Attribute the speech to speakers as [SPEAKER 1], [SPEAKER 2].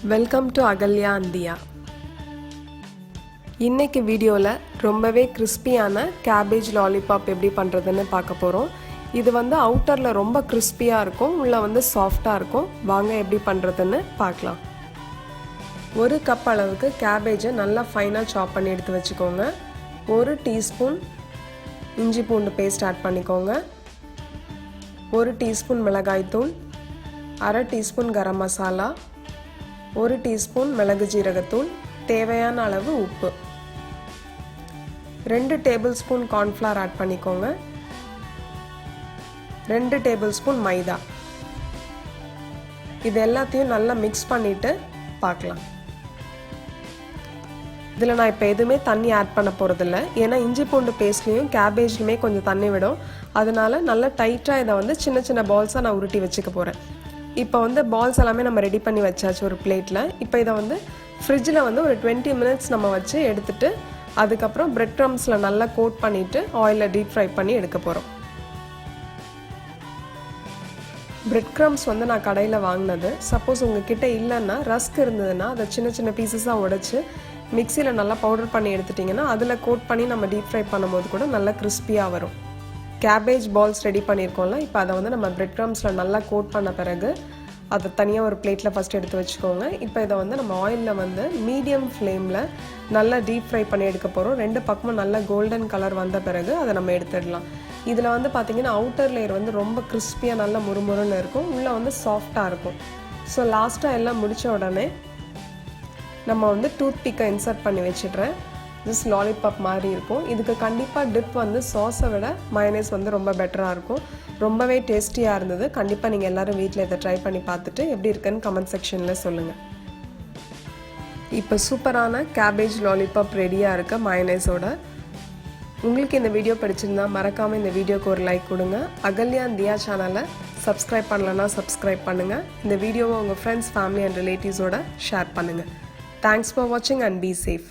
[SPEAKER 1] Welcome to Agalya and Diya. இன்னைக்கு வீடியோல ரொம்பவே கிறிஸ்பியான cabbage lollipop எப்படி பண்றதுன்னு பார்க்க போறோம். இது அவுட்டர்ல ரொம்ப கிறிஸ்பியா இருக்கும், உள்ள சாஃப்ட்டா இருக்கும். வாங்க எப்படி பண்றதுன்னு பார்க்கலாம். ஒரு கப் அளவுக்கு cabbage நல்லா ஃபைனா சாப் பண்ணி எடுத்து வச்சுக்கோங்க. 1 டீஸ்பூன் இஞ்சி பூண்டு பேஸ்ட் ஆட் பண்ணிக்கோங்க. 1 டீஸ்பூன் மிளகாய் தூள், 1/2 டீஸ்பூன் கரம் மசாலா, 1 டீஸ்பூன் மிளகு ஜீரகத்தூள், தேவையான அளவு உப்பு, 2 டேபிள் ஸ்பூன் கார்ன்ஃப்ளவர் ஆட் பண்ணிக்கோங்க. 2 டேபிள் ஸ்பூன் மைதா. இது எல்லாத்தையும் நல்லா மிக்ஸ் பண்ணிட்டு பார்க்கலாம். இதில் நான் இப்போ எதுவுமே தண்ணி ஆட் பண்ண போகிறதில்ல, ஏன்னா இஞ்சி பூண்டு பேஸ்ட்லேயும் கேபேஜ்லையுமே கொஞ்சம் தண்ணி விடும். அதனால நல்லா டைட்டாக இதை சின்ன சின்ன பால்ஸாக நான் உருட்டி வச்சுக்க போகிறேன். இப்போ பால்ஸ் எல்லாமே நம்ம ரெடி பண்ணி வச்சாச்சு ஒரு பிளேட்டில். இப்போ இதை ஃப்ரிட்ஜில் ஒரு 20 மினிட்ஸ் நம்ம வச்சு எடுத்துட்டு அதுக்கப்புறம் பிரெட் க்ரம்ஸில் நல்லா கோட் பண்ணிவிட்டு ஆயிலில் டீப் ஃப்ரை பண்ணி எடுக்க போகிறோம். பிரெட் க்ரம்ஸ் நான் கடையில் வாங்கினது. சப்போஸ் உங்ககிட்ட இல்லைன்னா ரஸ்க் இருந்ததுன்னா அதை சின்ன சின்ன பீசஸாக உடைச்சு மிக்சியில் நல்லா பவுடர் பண்ணி எடுத்துட்டிங்கன்னா அதில் கோட் பண்ணி நம்ம டீப் ஃப்ரை பண்ணும்போது கூட நல்லா கிறிஸ்பியாக வரும். கேபேஜ் பால்ஸ் ரெடி பண்ணியிருக்கோம்ல, இப்போ அதை நம்ம பிரெட் க்ரம்ஸில் நல்லா கோட் பண்ண பிறகு அதை தனியாக ஒரு பிளேட்டில் ஃபஸ்ட் எடுத்து வச்சுக்கோங்க. இப்போ இதை நம்ம ஆயிலில் மீடியம் ஃப்ளேமில் நல்லா டீப் ஃப்ரை பண்ணி எடுக்க போகிறோம். 2 பக்கமும் நல்லா கோல்டன் கலர் வந்த பிறகு அதை நம்ம எடுத்துடலாம். இதில் பார்த்தீங்கன்னா அவுட்டர் லேயர் ரொம்ப கிறிஸ்பியாக நல்லா முறுமுறுன்னு இருக்கும், உள்ளே சாஃப்டாக இருக்கும். ஸோ லாஸ்ட்டாக எல்லாம் முடித்த உடனே நம்ம டூத் பிக்கை இன்சர்ட் பண்ணி வச்சிடுறேன். ஜஸ்ட் லாலிபாப் மாதிரி இருக்கும். இதுக்கு கண்டிப்பாக டிப் சாஸை விட மயோனைஸ் ரொம்ப பெட்டராக இருக்கும். ரொம்பவே டேஸ்டியாக இருந்தது. கண்டிப்பாக நீங்கள் எல்லோரும் வீட்டில் இதை ட்ரை பண்ணி பார்த்துட்டு எப்படி இருக்குன்னு கமெண்ட் செக்ஷனில் சொல்லுங்கள். இப்போ சூப்பரான கேபேஜ் லாலிபாப் ரெடியாக இருக்க மயோனைஸோட. உங்களுக்கு இந்த வீடியோ பிடிச்சிருந்தா மறக்காமல் இந்த வீடியோக்கு ஒரு லைக் கொடுங்க. அகல்யா தியா சேனலை சப்ஸ்கிரைப் பண்ணலன்னா சப்ஸ்கிரைப் பண்ணுங்கள். இந்த வீடியோவை உங்கள் ஃப்ரெண்ட்ஸ், ஃபேமிலி அண்ட் ரிலேட்டிவ்ஸோட ஷேர் பண்ணுங்கள். Thanks for watching and be safe.